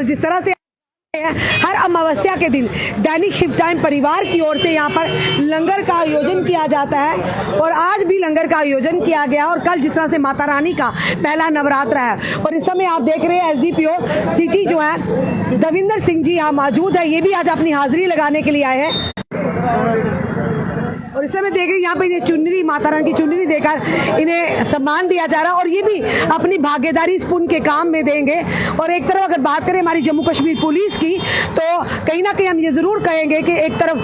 जिस तरह से हर अमावस्या के दिन दैनिक शिव टाइम परिवार की ओर से यहाँ पर लंगर का आयोजन किया जाता है और आज भी लंगर का आयोजन किया गया और कल जिस तरह से माता रानी का पहला नवरात्र है और इस समय आप देख रहे हैं एसडीपीओ सिटी जो है दविंदर सिंह जी यहाँ मौजूद है। ये भी आज अपनी हाजिरी लगाने के लिए आए हैं और इस समय देख रहे हैं यहाँ पे इन्हें चुनरी, माता रानी की चुनरी देकर इन्हें सम्मान दिया जा रहा है और ये भी अपनी भागीदारी इस पुण्य के काम में देंगे। और एक तरफ अगर बात करें हमारी जम्मू कश्मीर पुलिस की तो कहीं ना कहीं हम ये जरूर कहेंगे कि एक तरफ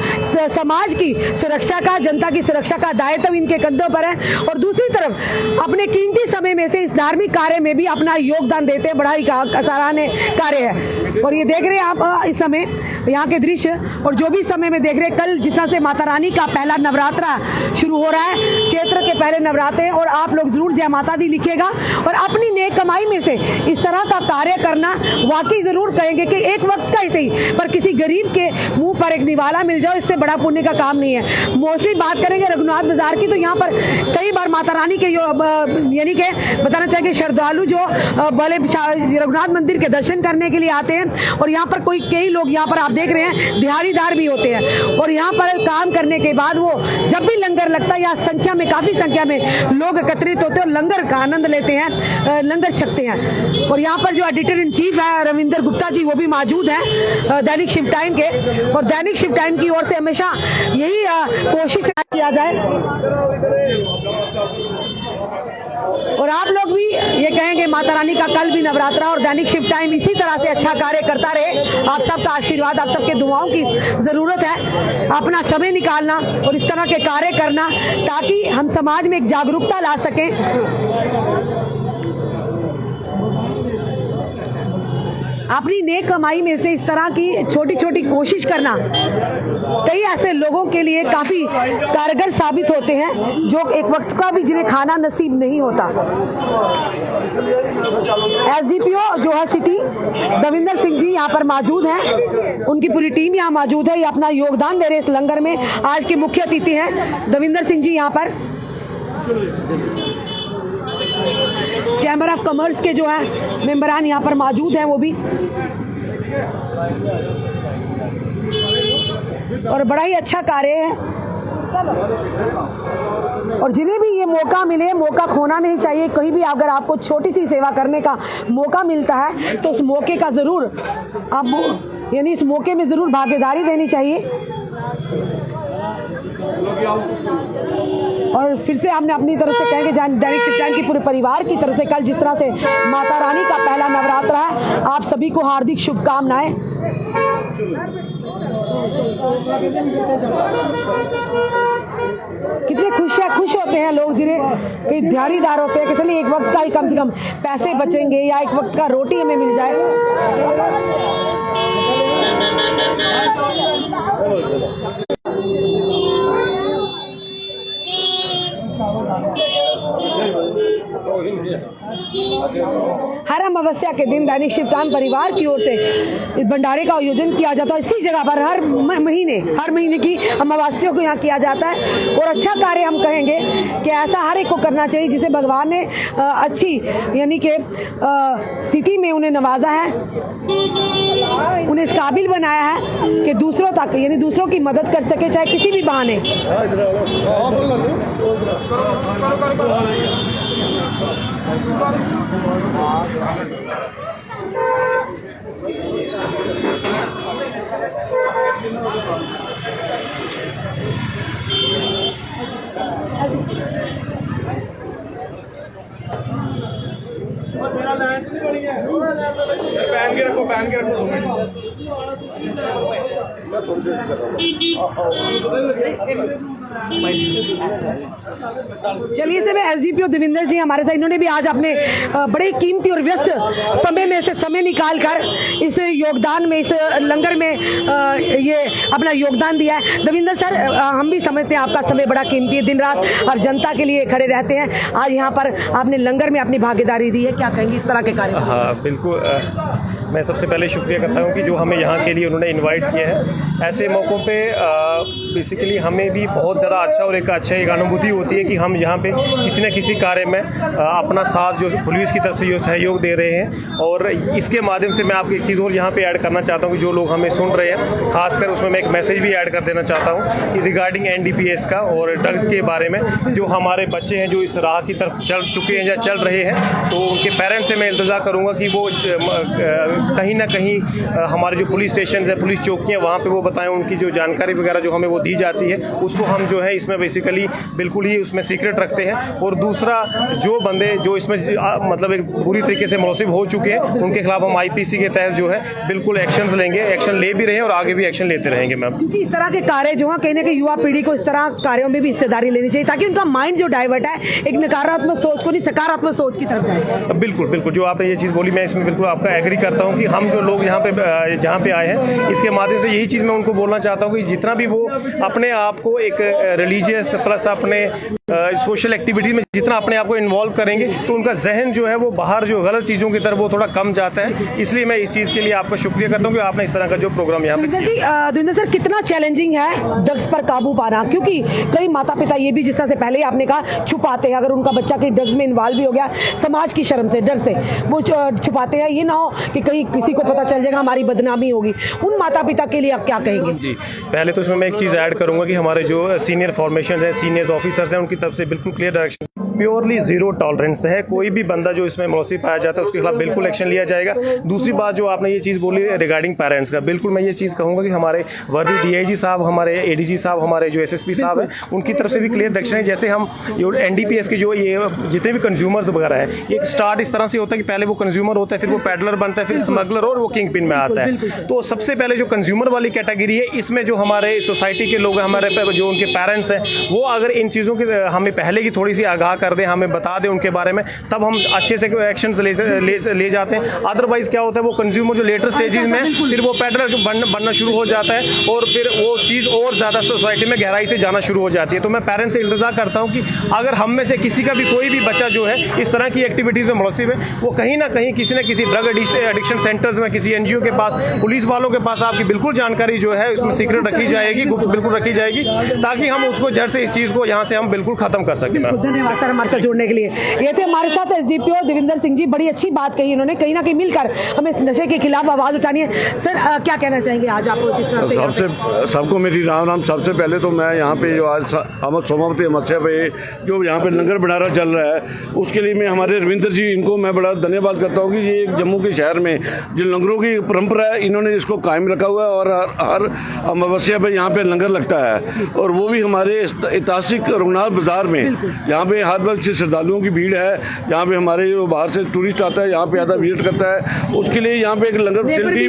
समाज की सुरक्षा का, जनता की सुरक्षा का दायित्व इनके कंधों पर है और दूसरी तरफ अपने कीमती समय में से इस धार्मिक कार्य में भी अपना योगदान देते हैं। बड़ा ही सराहनीय कार्य है और ये देख रहे हैं आप इस समय यहाँ के दृश्य और जो भी समय में देख रहे हैं कल जिस तरह से माता रानी का पहला नवरात्रा शुरू हो रहा है, चैत्र के पहले नवरात्रे और आप लोग जरूर जय माता दी लिखिएगा और अपनी नेक कमाई में से इस तरह का कार्य करना वाकई जरूर कहेंगे कि एक वक्त का ही सही पर किसी गरीब के मुंह पर एक निवाला मिल जाओ, इससे बड़ा पुण्य का काम नहीं है। मोस्टली बात करेंगे रघुनाथ बाजार की तो यहाँ पर कई बार माता रानी के यानी कि बताना चाहिए श्रद्धालु जो बड़े रघुनाथ मंदिर के दर्शन करने के लिए आते हैं और यहाँ पर कई लोग यहाँ पर आप देख रहे हैं दिहाड़ीदार भी होते हैं और यहाँ पर काम करने के बाद वो जब भी लंगर लगता है या संख्या में काफी संख्या में लोग एकत्रित होते हैं और लंगर का आनंद लेते हैं, लंगर छकते हैं। और यहाँ पर जो एडिटर इन चीफ है रविंदर गुप्ता जी वो भी मौजूद हैं दैनिक शिव टाइम के और दैनिक शिव टाइम की ओर से हमेशा यही कोशिश किया जाए और आप लोग भी ये कहेंगे माता रानी का कल भी नवरात्रा और दैनिक शिव टाइम इसी तरह से अच्छा कार्य करता रहे। आप सबका आशीर्वाद, आप सबके दुआओं की जरूरत है, अपना समय निकालना और इस तरह के कार्य करना ताकि हम समाज में एक जागरूकता ला सकें। अपनी नेक कमाई में से इस तरह की छोटी छोटी कोशिश करना कई ऐसे लोगों के लिए काफी कारगर साबित होते हैं जो एक वक्त का भी जिन्हें खाना नसीब नहीं होता। एसडीपीओ जो है सिटी दविंदर सिंह जी यहाँ पर मौजूद हैं, उनकी पूरी टीम यहाँ मौजूद है, ये अपना योगदान दे रहे इस लंगर में। आज के मुख्य अतिथि हैं दविंदर सिंह जी यहाँ पर। चैम्बर ऑफ कॉमर्स के जो है मेंबरान यहाँ पर मौजूद हैं वो भी और बड़ा ही अच्छा कार्य है और जिन्हें भी ये मौका मिले, मौका खोना नहीं चाहिए। कहीं भी अगर आपको छोटी सी सेवा करने का मौका मिलता है तो उस मौके का जरूर आप यानी इस मौके में जरूर भागीदारी देनी चाहिए। और फिर से हमने अपनी तरफ से कहेंगे दैनिक शिव टाइम की पूरे परिवार की तरफ से कल जिस तरह से माता रानी का पहला नवरात्रा है, आप सभी को हार्दिक शुभकामनाएं। कितने खुश होते हैं लोग जिन्हें कई दिहाड़ीदार होते हैं कि चलिए एक वक्त का ही कम से कम पैसे बचेंगे या एक वक्त का रोटी हमें मिल जाए। हर अमावस्या के दिन दैनिक शिव टाइम परिवार की ओर से इस भंडारे का आयोजन किया जाता है। इसी जगह पर हर महीने की अमावस्या को यहाँ किया जाता है और अच्छा कार्य हम कहेंगे कि ऐसा हर एक को करना चाहिए जिसे भगवान ने अच्छी यानी कि स्थिति में उन्हें नवाजा है, उन्हें इस काबिल बनाया है कि दूसरों तक यानी दूसरों की मदद कर सके चाहे किसी भी बहाने। पहन के रखो चलिए से एसडीपीओ देवेंद्र जी हमारे साथ, इन्होंने भी आज अपने बड़े कीमती और व्यस्त समय में से समय निकाल कर इस योगदान में, इस लंगर में ये अपना योगदान दिया है। देवेंद्र सर, हम भी समझते हैं आपका समय बड़ा कीमती है, दिन रात और जनता के लिए खड़े रहते हैं। आज यहाँ पर आपने लंगर में अपनी भागीदारी दी है, क्या कहेंगे इस तरह के कार्य? हाँ बिल्कुल, मैं सबसे पहले शुक्रिया करता हूँ कि जो हमें यहाँ के लिए उन्होंने इनवाइट किया है ऐसे मौक़ों पे बेसिकली हमें भी बहुत ज़्यादा अच्छा और एक अनुभूति होती है कि हम यहाँ पे किसी न किसी कार्य में अपना साथ जो पुलिस की तरफ से जो सहयोग दे रहे हैं। और इसके माध्यम से मैं आपको एक चीज़ और यहाँ पे ऐड करना चाहता हूँ कि जो लोग हमें सुन रहे हैं, खासकर उसमें मैं एक मैसेज भी ऐड कर देना चाहता हूँ कि रिगार्डिंग NDPS का और ड्रग्स के बारे में, जो हमारे बच्चे हैं जो इस राह की तरफ चल चुके हैं या चल रहे हैं, तो उनके पेरेंट्स से मैं इंतज़ार करूँगा कि वो कहीं ना कहीं हमारे जो पुलिस स्टेशन है, पुलिस चौकियाँ, वहाँ पे वो बताएं उनकी जो जानकारी वगैरह जो हमें वो दी जाती है, उसको हम जो है इसमें बेसिकली बिल्कुल ही उसमें सीक्रेट रखते हैं। और दूसरा, जो बंदे जो इसमें मतलब एक बुरी तरीके से मुलसिब हो चुके हैं, उनके खिलाफ हम IPC के तहत जो है बिल्कुल एक्शंस लेंगे, एक्शन ले भी रहे हैं और आगे भी एक्शन लेते रहेंगे मैम। क्योंकि इस तरह के कार्य जो है कहीं ना कहीं युवा पीढ़ी को इस तरह कार्यों में भी हिस्सेदारी लेनी चाहिए, ताकि उनका माइंड जो डाइवर्ट है एक नकारात्मक सोच को नहीं सकारात्मक सोच की तरफ जाए। बिल्कुल बिल्कुल, जो आपने ये चीज़ बोली मैं इसमें बिल्कुल आपका एग्री करता हूँ कि हम जो लोग यहाँ पे जहाँ पे आए हैं, इसके माध्यम से यही चीज़ मैं उनको बोलना चाहता हूँ कि जितना भी वो अपने आप को एक रिलीजियस प्लस अपने सोशल एक्टिविटी में जितना अपने आप को इन्वॉल्व करेंगे, तो उनका जहन जो है वो बाहर जो गलत चीज़ों की तरफ वो थोड़ा कम जाता है। इसलिए मैं इस चीज़ के लिए आपका शुक्रिया करता हूँ कि आपने इस तरह का जो प्रोग्राम यहाँ पे देवेंद्र सर, कितना चैलेंजिंग है ड्रग्स पर काबू पाना? क्योंकि कई माता पिता ये भी, जिस तरह से पहले ही आपने कहा, छुपाते हैं। अगर उनका बच्चा कहीं ड्रग्स में इन्वॉल्व भी हो गया, समाज की शर्म से, डर से वो छुपाते हैं। ये ना हो कि कहीं किसी को पता चल जाएगा, हमारी बदनामी होगी। उन माता पिता के लिए आप क्या कहेंगे? जी, पहले तो इसमें मैं एक चीज़ ऐड करूँगा कि हमारे जो सीनियर फॉर्मेशन है, सीनियर ऑफिसर्स हैं, उनकी तरफ से बिल्कुल clear direction, purely zero tolerance है। कोई भी बंदा जो इसमें मुलसिब पाया जाता है उसके खिलाफ बिल्कुल एक्शन लिया जाएगा। दूसरी बात, जो आपने ये चीज़ बोली रिगार्डिंग पेरेंट्स का, बिल्कुल मैं ये चीज़ कहूँगा कि हमारे वर्दी DIG साहब, हमारे ADG साहब, हमारे जो SSP साहब हैं, उनकी तरफ से भी क्लियर डायरेक्शन है। जैसे हम NDPS के जो ये जितने भी कंज्यूमर्स वगैरह है, एक स्टार्ट इस तरह से होता है कि पहले वो कंज्यूमर होता है, फिर वो पेडलर बनता है, फिर स्मगलर और वो किंग पिन में आता है। तो सबसे पहले जो कंज्यूमर वाली कैटेगरी है, इसमें जो हमारे सोसाइटी के लोग हैं, हमारे जो उनके पेरेंट्स हैं, वो अगर इन चीज़ों की हमें पहले की थोड़ी सी आगाह कर दें, हमें बता दें उनके बारे में, तब हम अच्छे से एक्शन ले जाते हैं। अदरवाइज क्या होता है, वो कंज्यूमर जो लेटर स्टेजेस में फिर वो पेडलर बनना शुरू हो जाता है और फिर वो चीज़ और ज़्यादा सोसाइटी में गहराई से जाना शुरू हो जाती है। तो मैं पेरेंट्स से इंतजार करता हूँ कि अगर हम में से किसी का भी कोई भी बच्चा जो है इस तरह की एक्टिविटीज़ में मुलसिब है, वो कहीं ना कहीं किसी न किसी ड्रग एडिक्शन सेंटर्स में, किसी NGO के पास, पुलिस वालों के पास आपकी बिल्कुल जानकारी जो है उसमें सीक्रेट रखी जाएगी, गुप्त बिल्कुल रखी जाएगी, ताकि हम उसको जड़ से इस चीज़ को यहाँ से हम बिल्कुल खत्म कर सकें। धन्यवाद सर हमारे साथ जुड़ने के लिए। ये थे हमारे साथ SDPO देवेंद्र सिंह जी। बड़ी अच्छी बात कही इन्होंने, कहीं ना कहीं मिलकर हमें नशे के खिलाफ आवाज उठानी है। सर क्या कहना चाहेंगे आज आप? सबको मेरी राम। सबसे पहले तो मैं यहाँ पे जो आज सोमावती अमावस्या पे जो यहाँ पे लंगर भंडारा चल रहा है, उसके लिए मैं हमारे रविंद्र जी, इनको मैं बड़ा धन्यवाद करता हूँ कि ये जम्मू के शहर में जो लंगरों की परंपरा है, इन्होंने इसको कायम रखा हुआ है और हर अमावस्या पे यहाँ पे लंगर लगता है। और वो भी हमारे ऐतिहासिक रघुनाथ बाजार में, यहाँ पे हर वक्त श्रद्धालुओं की भीड़ है, यहाँ पे हमारे जो बाहर से टूरिस्ट आता है, यहाँ पे ज़्यादा विजिट करता है। उसके लिए यहाँ पे एक लंगर फैसिलिटी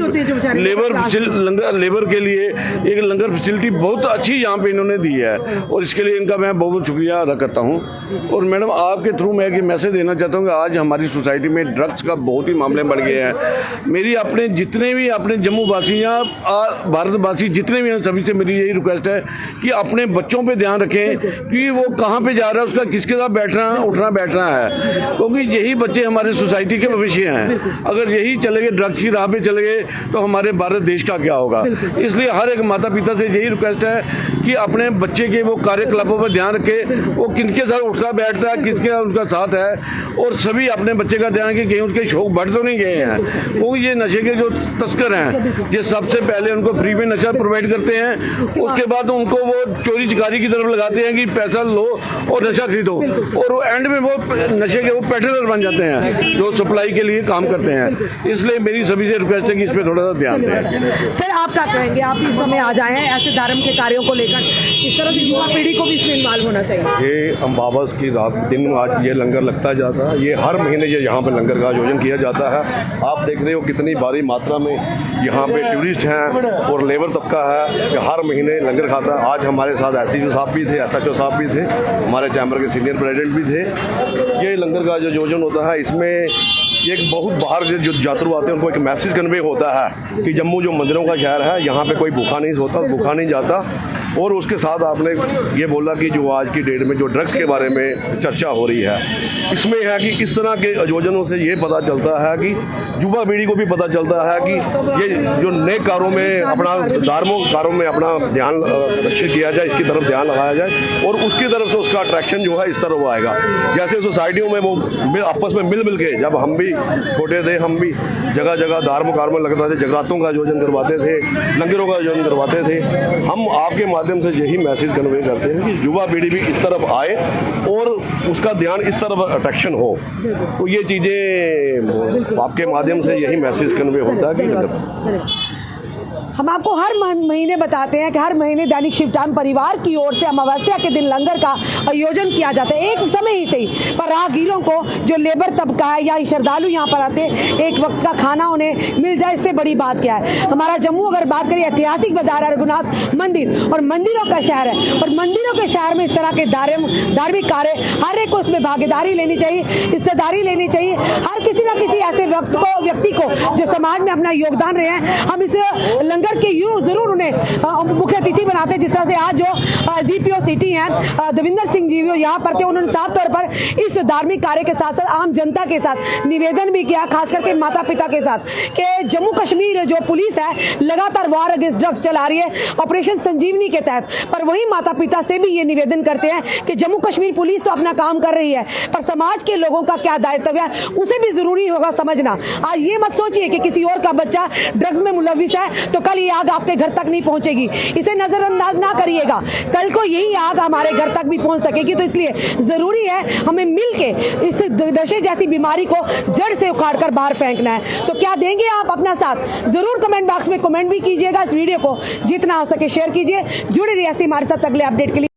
लेबर के लिए एक लंगर फैसिलिटी बहुत अच्छी यहाँ पे इन्होंने दी है, और इसके लिए इनका मैं बहुत शुक्रिया अदा करता हूँ। और मैडम, आपके थ्रू मैं एक मैसेज देना चाहता हूँ कि आज हमारी सोसाइटी में ड्रग्स का बहुत ही मामले बढ़ गए हैं। मेरी अपने जितने भी अपने जम्मू वासी या भारतवासी जितने भी हैं, सभी से मेरी यही रिक्वेस्ट है कि अपने बच्चों पे ध्यान रखें कि वो कहाँ पे जा रहा है, उसका किसके साथ बैठना उठना बैठना है, क्योंकि यही बच्चे हमारे सोसाइटी के भविष्य हैं। अगर यही चले गए, ड्रग्स की राह पे चले गए, तो हमारे भारत देश का क्या होगा। इसलिए हर एक माता पिता से यही रिक्वेस्ट है कि अपने बच्चे के वो कार्यकलापों पर ध्यान रखे, वो किनके साथ उठता बैठता है, किसके साथ उनका साथ है, और सभी अपने बच्चे का ध्यान रखें कहीं उसके शौक बढ़ तो नहीं गए हैं। क्योंकि ये नशे के जो तस्कर हैं, ये सबसे पहले उनको फ्री में नशा प्रोवाइड करते हैं, उसके बाद उनको वो चोरी चिकारी की तरफ लगाते हैं कि पैसा लो और नशा खरीदो, और वो एंड में वो नशे के वो पेडलर बन जाते हैं जो सप्लाई के लिए काम करते हैं। इसलिए मेरी सभी से रिक्वेस्ट है कि इस पर थोड़ा सा ध्यान दें। सर आप क्या कहेंगे? आप इस समय आ जाए हैं ऐसे धर्म के कार्यों को लेकर, इस तरह की युवा पीढ़ी को भी इसमें इन्वॉल्व होना चाहिए। ये अम्बाबस की रात दिन आज ये लंगर लगता जाता है, ये हर महीने ये यहाँ पे लंगर का आयोजन किया जाता है। आप देख रहे हो कितनी भारी मात्रा में यहाँ पे टूरिस्ट हैं और लेबर तबका है, ये हर महीने लंगर खाता है। आज हमारे साथ SDPO साहब भी थे, SHO साहब भी थे, हमारे चैम्बर के सीनियर प्रेसिडेंट भी थे। ये लंगर का जो आयोजन होता है, इसमें एक बहुत बाहर जो यात्रु आते हैं उनको एक मैसेज कन्वे होता है कि जम्मू जो मंदिरों का शहर है, यहाँ पे कोई भूखा नहीं सोता, भूखा नहीं जाता। और उसके साथ आपने ये बोला कि जो आज की डेट में जो ड्रग्स के बारे में चर्चा हो रही है, इसमें है कि इस तरह के आयोजनों से ये पता चलता है कि युवा पीढ़ी को भी पता चलता है कि ये जो नए कारों में अपना धार्मिक कारों में अपना ध्यान रक्षित किया जाए, इसकी तरफ ध्यान लगाया जाए और उसकी तरफ से उसका अट्रैक्शन जो है इस तरह वो आएगा। जैसे सोसाइटियों में वो आपस में मिल के, जब हम भी छोटे थे, हम भी जगह जगह धार्मिक कार्य में लगते थे, जगरातों का आयोजन करवाते थे, लंगरों का आयोजन करवाते थे। हम आपके माध्यम से यही मैसेज कन्वे करते हैं कि युवा पीढ़ी भी इस तरफ आए और उसका ध्यान इस तरफ अट्रैक्शन हो। तो ये चीज़ें आपके माध्यम से यही मैसेज कन्वे होता है कि हम आपको हर महीने बताते हैं कि हर महीने दैनिक शिवटान परिवार की ओर से अमावस्या के दिन लंगर का आयोजन किया जाता है। एक समय ही सही पर राहगीरों को, जो लेबर तबका है या श्रद्धालु यहाँ पर आते हैं, एक वक्त का खाना उन्हें मिल जाए, इससे बड़ी बात क्या है। हमारा जम्मू अगर बात करें, ऐतिहासिक बाजार है रघुनाथ मंदिर और मंदिरों का शहर है, और मंदिरों के शहर में इस तरह के धार्मिक कार्य हर एक को इसमें भागीदारी लेनी चाहिए, हिस्सेदारी लेनी चाहिए। हर किसी न किसी ऐसे व्यक्ति को जो समाज में अपना योगदान रहे हैं, हम इस लंगर के यूं जरूर उन्हें मुख्य अतिथि बनाते हैं। जिस तरह से आज जो डीपीओ सिटी हैं देविंदर सिंह जी यहाँ पर थे, उन्होंने साफ तौर पर इस धार्मिक कार्य के साथ साथ आम जनता के साथ निवेदन भी किया, खास करके माता पिता के साथ, कि जम्मू कश्मीर जो पुलिस है लगातार वार अगेंस्ट ड्रग्स चला रही है ऑपरेशन संजीवनी के तहत, पर वही माता पिता से भी ये निवेदन करते हैं कि जम्मू कश्मीर पुलिस तो अपना काम कर रही है, पर समाज के लोगों का क्या दायित्व है उसे भी जरूरी होगा समझना। आज ये मत सोचिए कि किसी और का बच्चा ड्रग्स में मुलविस है तो कल ये आग आपके घर तक नहीं पहुंचेगी, इसे नजरअंदाज ना करिएगा। कल को यही आग हमारे घर तक भी पहुंच सकेगी। तो इसलिए जरूरी है हमें मिलके इस नशे जैसी बीमारी को जड़ से उखाड़कर बाहर फेंकना है। तो क्या देंगे आप अपना साथ? जरूर कमेंट बॉक्स में कमेंट भी कीजिएगा। इस वीडियो को जितना हो सके शेयर कीजिए। जुड़े रहिए ऐसे हमारे साथ अगले अपडेट के लिए।